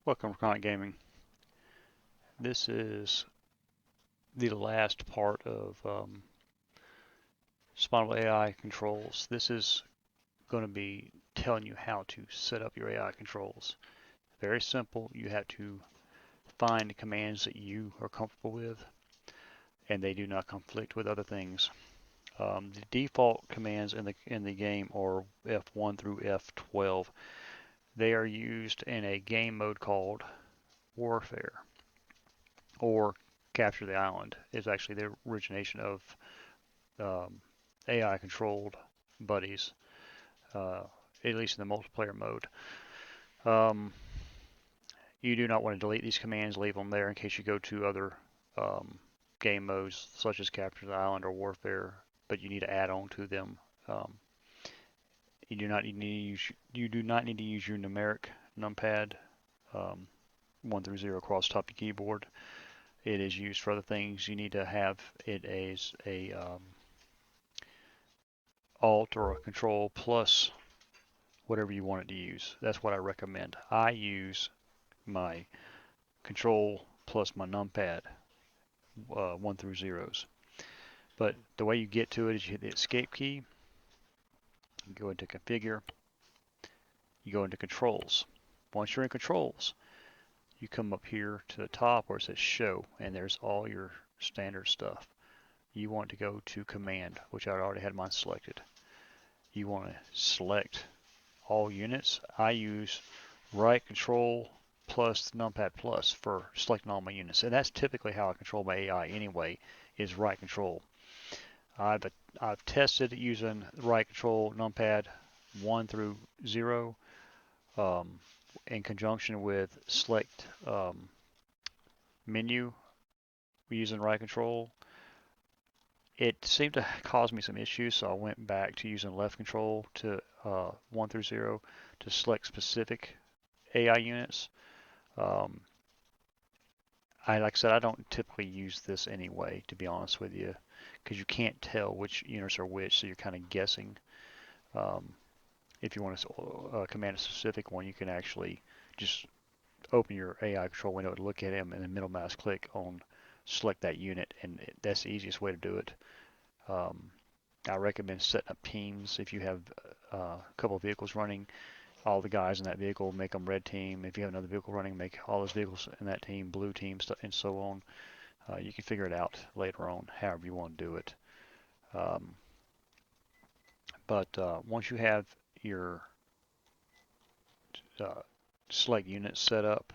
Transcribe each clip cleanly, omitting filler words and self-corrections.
Welcome to Chronic Gaming. This is the last part of Spawnable AI controls. This is going to be telling you how to set up your AI controls. Very simple. You have to find commands that you are comfortable with, and they do not conflict with other things. The default commands in the game are F1 through F12. They are used in a game mode called Warfare, or Capture the Island is actually the origination of AI controlled buddies, uh, at least in the multiplayer mode. Um, you do not want to delete these commands, leave them there in case you go to other um, game modes such as Capture the Island or Warfare, but you need to add on to them. Um, you do not need to use your numeric numpad, um, 1 through 0 across the top of your keyboard. It is used for other things. You need to have it as a Alt or a Control plus whatever you want it to use. That's what I recommend. I use my Control plus my numpad, 1 through zeros. But the way you get to it is you hit the Escape key, you go into Configure, you go into Controls. Once you're in Controls, you come up here to the top where it says Show, and there's all your standard stuff. You want to go to Command, which I already had mine selected. You want to select all units. I use right control plus numpad plus for selecting all my units, and that's typically how I control my AI anyway, is right control. I've I've tested using right control numpad 1 through 0 um, in conjunction with select menu using right control. It seemed to cause me some issues, so I went back to using left control to 1 through 0 to select specific AI units. Um, like I said, I don't typically use this anyway, to be honest with you, because you can't tell which units are which, so you're kind of guessing. Um, if you want to command a specific one, you can actually just open your AI control window and look at him, and then middle mouse click on select that unit, and that's the easiest way to do it. Um, I recommend setting up teams if you have a couple of vehicles running. All the guys in that vehicle, make them red team. If you have another vehicle running, make all those vehicles in that team blue team, and so on. You can figure it out later on, however you want to do it. Um, but once you have your uh, select unit set up,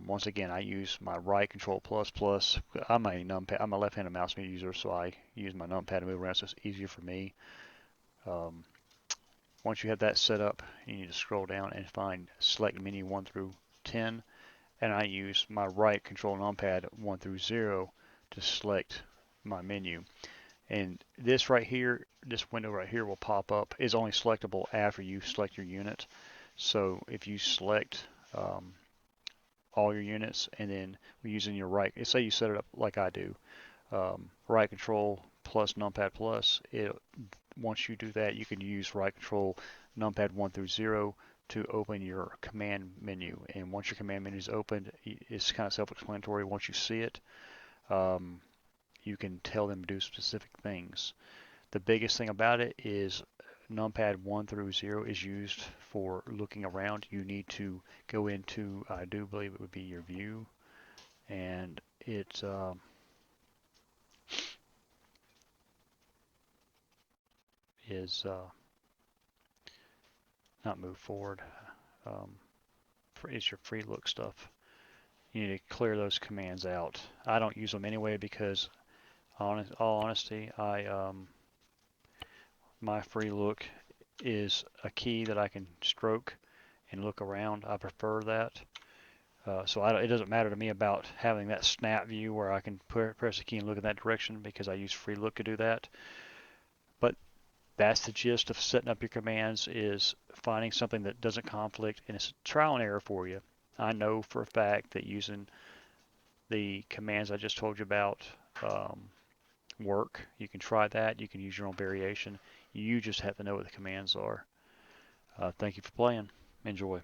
once again, I use my right control plus plus. I'm a numpad. I'm a left-handed mouse user, so I use my numpad to move around, so it's easier for me. Um, Once you have that set up, you need to scroll down and find select menu 1 through 10, and I use my right control numpad 1 through 0 to select my menu. And this right here, this window right here will pop up, is only selectable after you select your unit. So if you select all your units and then using your right, say you set it up like I do, right control plus numpad plus, once you do that, you can use right control numpad 1 through 0 to open your command menu. And once your command menu is opened, it's kind of self-explanatory. Once you see it, um, you can tell them to do specific things. The biggest thing about it is numpad 1 through 0 is used for looking around. You need to go into, I do believe it would be your view, and it is not move forward. Um, is your free look stuff. You need to clear those commands out. I don't use them anyway because, all honesty, my free look is a key that I can stroke and look around. I prefer that. So it doesn't matter to me about having that snap view where I can press a key and look in that direction because I use free look to do that. But that's the gist of setting up your commands, is finding something that doesn't conflict, and it's trial and error for you. I know for a fact that using the commands I just told you about work. You can try that. You can use your own variation. You just have to know what the commands are. Thank you for playing. Enjoy.